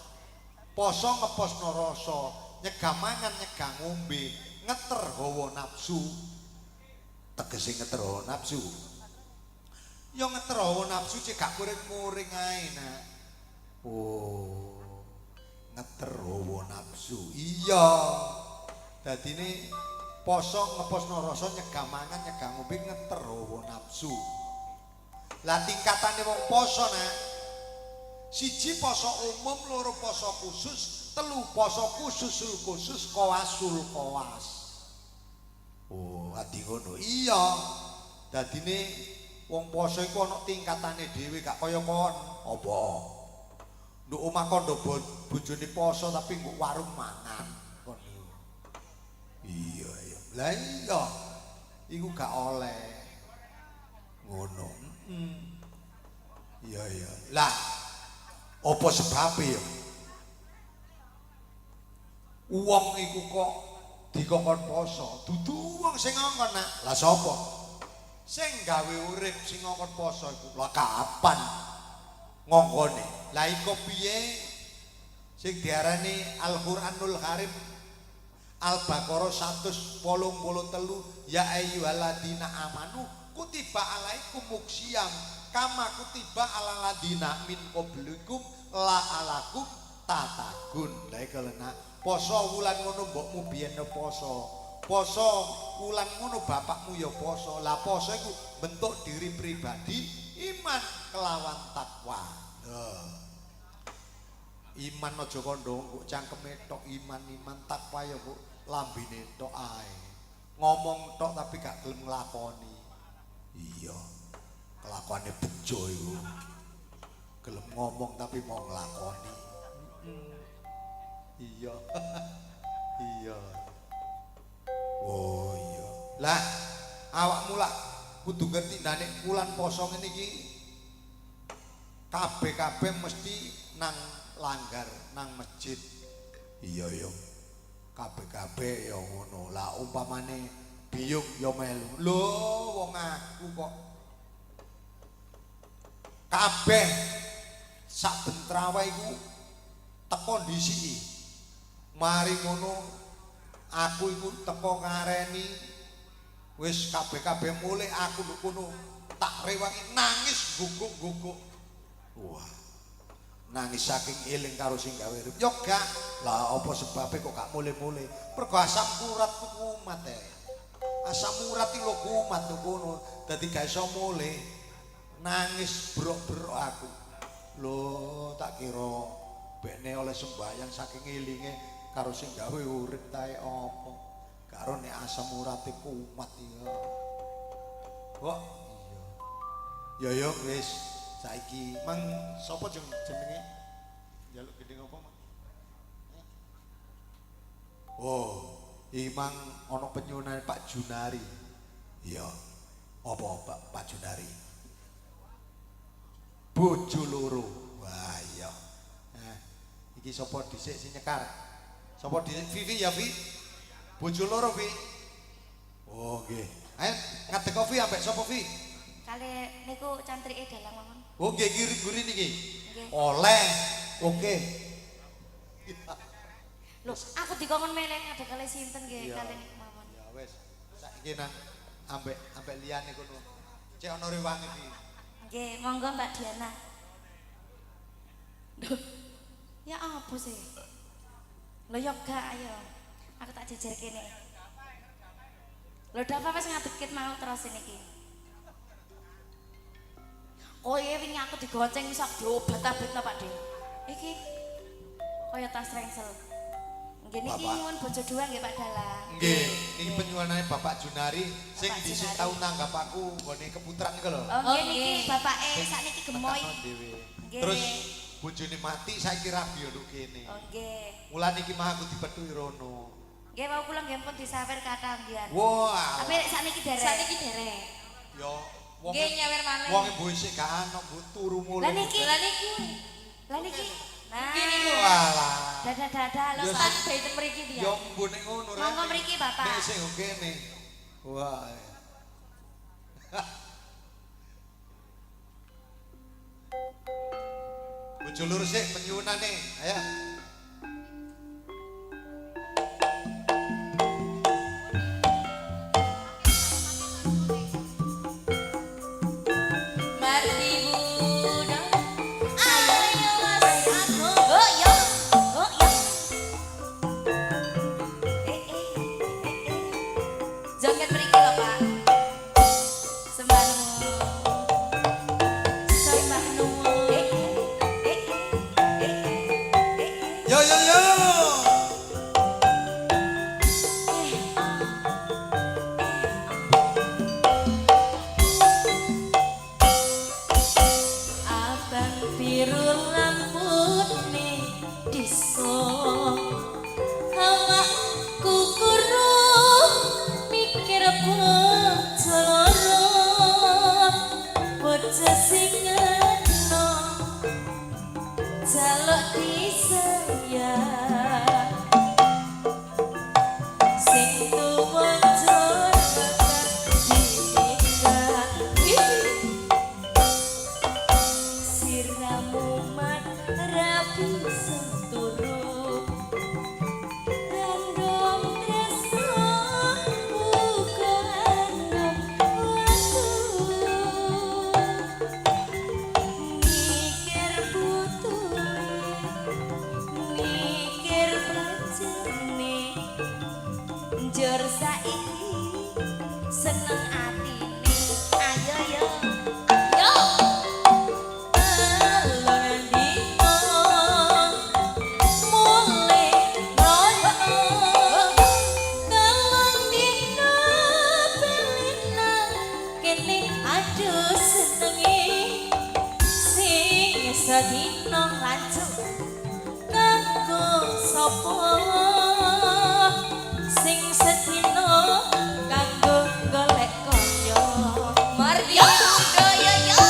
Poso ngeposno rasa, nyegah mangan, nyegah ngombe, ngeter hawa nafsu. Tegese ngeter hawa nafsu. Ya ngeter hawa nafsu cek gak muring-muring ae, Nak. Oh. Ngeter hawa nafsu. Iya. Dadine poso ngeposno rasa, nyegah mangan, nyegah ngombe, ngeter hawa nafsu. Lah tingkatane wong poso, Nak. 1 poso umum, 2 poso khusus, 3 poso khusus, kawasul kawas. Oh, adi ngono. Iya. Dadine wong poso iku ana tingkatane dhewe gak kaya kon. Apa? Nduk omah kondo bojone poso tapi nggo warung mangan. Kon niku. Iya, iya. Lah iya. Iku gak oleh. Ngono. Iya, iya. Lah, apa sebabe ya? Wong iku kok dikongkon poso, dudu wong sing ngongkon nak. Lah sapa? Sing gawe urip sing ngongkon poso iku. Lah kapan ngongkone? Lah iku piye? Sing diarani Al-Qur'anul Karim Al-Baqarah 183 ya ayyuhalladzina amanu kutiba alaikum muksiyam kama kutiba alal ladzina min qablikum la'alakum tatakun. Lah iku lena poso wulan ngono mbokmu biyen poso. Poso wulan ngono bapakmu ya poso. Lah poso iku bentuk diri pribadi iman kelawan takwa. Iman aja kandha kok cangkeme tok iman takwa ya kok lambene tok ae. Ngomong tok tapi gak gelem nglakoni. Iya. Kelakuane bejo iku. Gelem ngomong tapi mau nglakoni. Iya. Iya. Oh iya. Lah awakmu lak kudu ngerti ndane wulan poso ngene iki kabeh-kabeh mesti nang langgar nang masjid. Iya iya. Kabeh-kabeh ya ngono. Lah umpamane biyung ya melu. Lho wong aku kok kabeh sak bentrawe iku teko ndisiki. Mari ngono aku iku teko ngareni wis kabeh-kabeh mulih aku nduk kono tak rewangi nangis guguk-guguk. Wah. Nangis saking eling karo sing gawe urip. Yo gak. Lah apa sebabe kok gak mulih-mulih? Mergo asam urat ku kumat Asam urat iki lho kumat lho kono. Dadi gak iso mulih. Nangis brok-brok aku. Lho tak kira bekne oleh sembahyang saking elinge karo sing gawe urip tae apa. Karo nek asam urate kumat ya. Kok iya. Ya wis. Saiki mang sapa jenenge? Njaluk gendeng apa, Mang? Oh, iki mang ana penyuwunane Pak Junari. Iya. Apa Pak Junari? Bojo loro. Wah, iya. Nah, iki sapa dhisik sing nyekar? Sapa dhisik? Vivi ya, Vi? Bojo loro, Vi. Oh, nggih. Ayo ngadeg kopi ambek sapa, Vi? Kali niku cantrike dalang mawon. Oh nggih guri niki. Nggih. Oleh. Oke. Lho, aku dikongkon meleng ada kali sinten nggih kali niku mawon. Ya wis. Saiki nang ambek liyane kono. Cek ana rewangi iki. Nggih, monggo Mbak Diana. Duh. Ya apa sih? Lho yo gak ayo. Aku tak jejer kene. Lho dapat wis ngadekit mau terus niki. Oh iya wingi aku digonceng iso diobat-abet Pak De. Iki kaya tas rengsel. Nggih niki nyuwun bojo dua nggih Pak Dalang. Nggih, niki penyuwunane Bapak Junari sing dhisik tau nanggap aku nggone keputran iku lho. Oh nggih niki bapake sakniki gemoy. Nggih. Terus bojone mati saiki rabi yo kene. Oh nggih. Mulan iki mah aku dipethuki rono. Nggih mau kula nggih pun disawer kathah mbiyen. Wah. Tapi sakniki derek. Sakniki derek. Yo Nggih nyawer maneh. Wong ibu isih gak ana Bu turu mulih. Lah niki. Lah niki. Nah. Niki niku. Walah. Dadah-dadah lho sak baiten mriki piye? Yo mbone ngono rek. Monggo mriki Bapak. Nek sing kene. Wah. Bojo lur sik penyuwunane. Ayo. Jur saiki seneng atine ayo yo yo telung dino mulai royo telung dino pelina kene aduh senengi sing sedino lanjut kanggo sapa sing sedino kanggo golek kaya Mario yo yo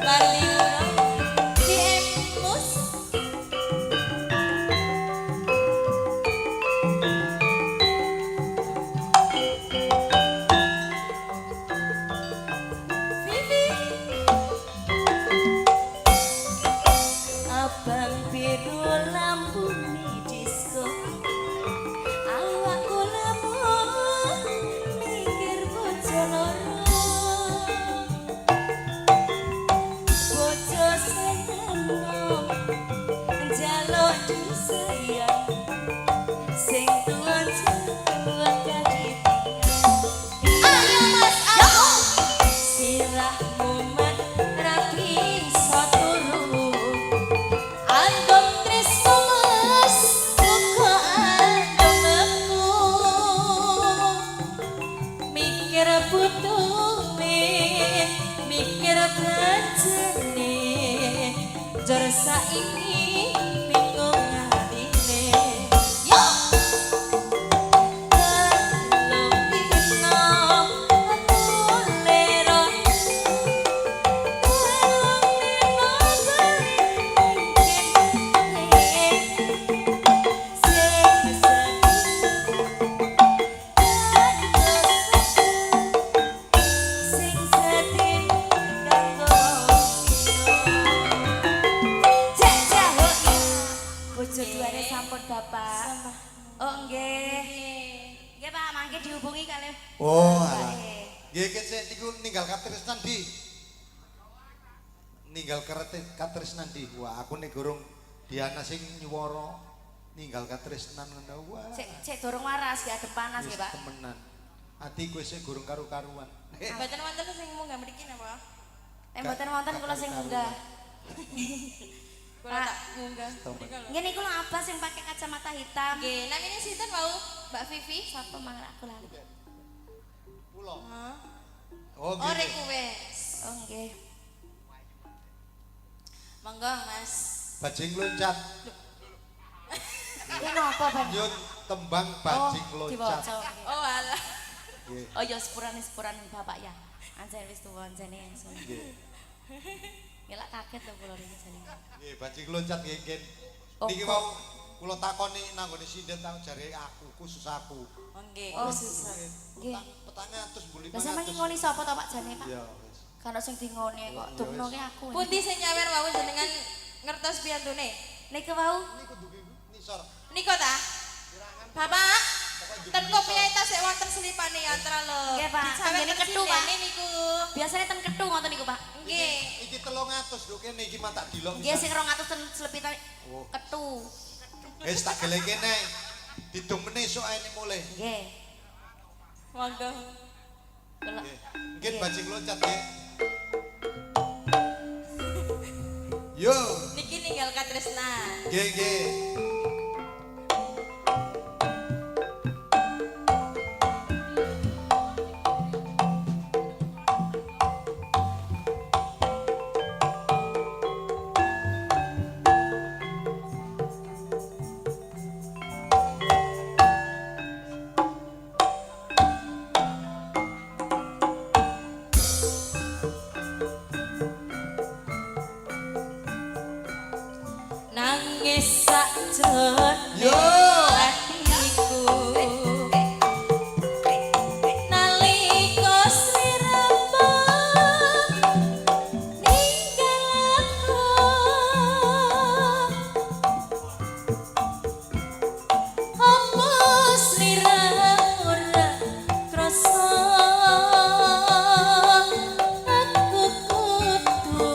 Marlina Mus abang biru lambune disco awakku lamun mikir bojo loro bojo seneng njaluk disayang sing tuan tuan dadi ayo mas ayo sirahmu men rapi saturu andong tresno mas uga andong aku mikir butuhe mikir bajene jor saiki bingung atine yo telung dino mulera sampun Bapak. Oh nggih. Nggih Pak, mangke dihubungi kalih. Oh, alah. Nggih sik niku ninggal katresnan di. Ninggal katresnan di. Wah, aku nek gorong Diana sing nyuwara ninggal katresnan ngono. Wah. Cek durung waras ya adem panas nggih Pak. Temenan. Ati kowe sik gorong karo-karuan. Mboten wonten sing munggah mriki napa? Mboten wonten kula sing munggah. Kula tak munggah. Nggih niku lho Abah sing pakai kacamata hitam. Nggih, namine sinten wau? Mbak Vivi? Sapa mang aku lali. Kula. Hah? Oh, Oh, nggih. rek wis. Oh nggih. Monggo, Mas. Bajing loncat. Iki napa Bang? Nyun tembang bajing loncat. Diwaca. Oh, alah. Nggih. Oh ya sepurane Bapak ya. Anjen wis tuwa anjene langsung. Nggih. Ya lak kaget lho kula niki jane. Nggih, bajing loncat nggih nggih. Oh, Niki mau kula takoni nanggone sinden tang jare aku khusus aku. Oh, nggih. Oh susah. Nggih. Petang atus buli Lah sampeyan ngoni sapa to Pak jane Pak? Iya, wis. Kan sing dingoni kok dumnoke aku. Pundi sing nyawer wau jenengan ngertos piyantune? Niku wau Niku dugi nisor. Niko ta? Bapak, ten kopiah sik wonten selipane yantra lho. Nggih, Pak. Tanggane kethu, Pak. Niku. biasanya ten kethu ngoten niku Pak. Nggih. Iki 300 lho kene iki mah tak dilok. Nggih sing 200 ten selepitan Oh. kethu. Wis tak gelek kene. Didung meneh sok ae mulai. Nggih. Monggo. Kula Nggih. Nggih bajing loncat nggih. Yo, Niki ninggal katresnan. nggih nggih. nangis sakjane Yo. atiku. Nalika sliramu ninggal aku. Apa sliramu ora krasa aku kudu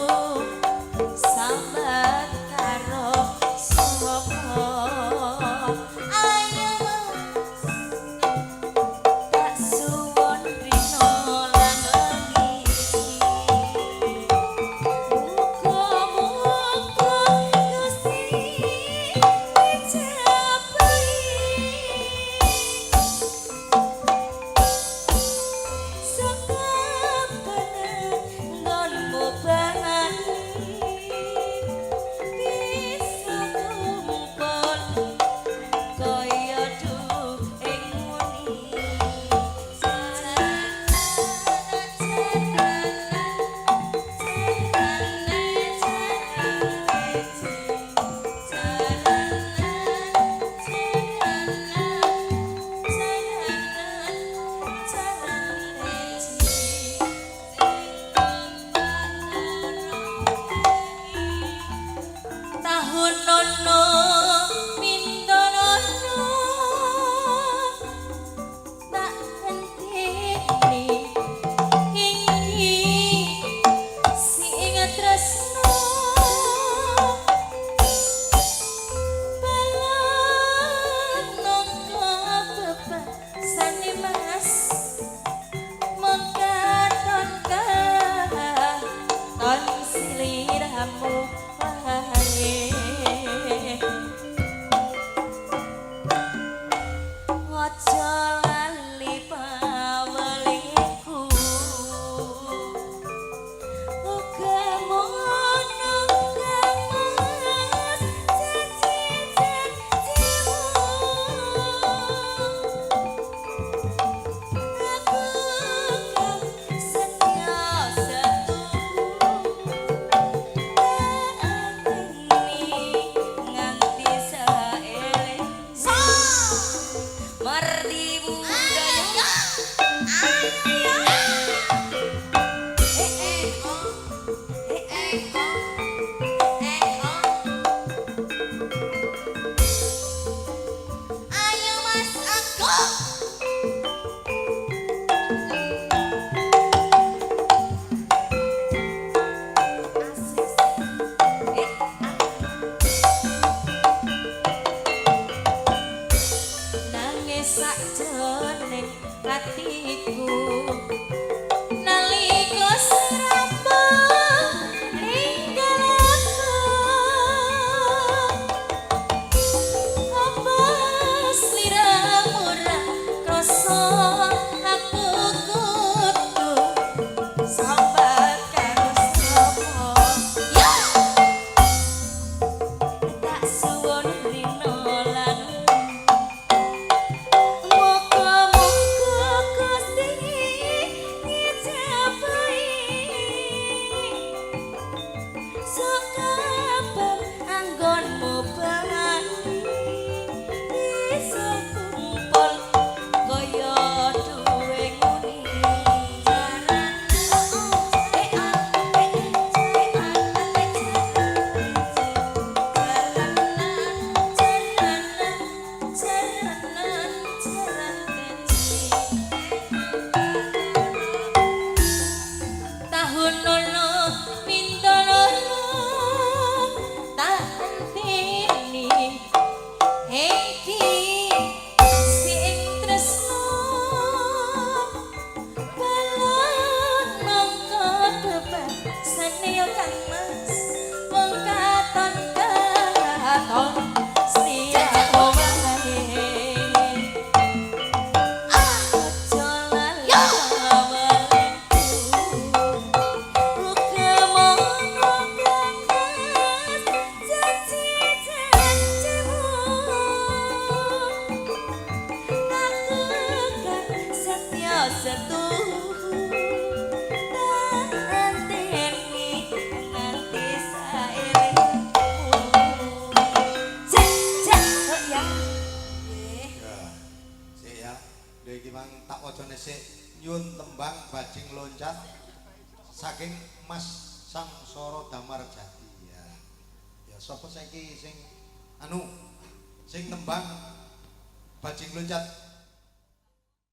tahun nono mindono tak henteni iki sing tresno balan nongko bebasane mas mengkaton ton siliramu wae aja lali pawelingku uga mono kamas janji-janjimu aku kan setia satu nganti saeling mardi budaya ayo mas aku nangis sakjroning atiku nalika sirama ninggal aku apa sliramu ora krasa aku kudu sambat karo sapa ya tak suwun rino lan muga-muga Gusti ngijabahi sakabar anggonmu bali iso kumpul kaya duwe nguni tahun nono minta nono tak henteni iki sing tresno balon nangka bebasane yo Kang Mas wong katon katon sliramu wae aja lali pawelingku uga mono kamas janji-janjimu aku kan setia setuju tak henteni nganti saelingku jajak kok ya Ya, sik ya. Lha iki mang tak wacane sik nyun tembang bajing loncat saking Mas Samsara Damarjati ya. Ya sapa saiki sing anu sing tembang bajing loncat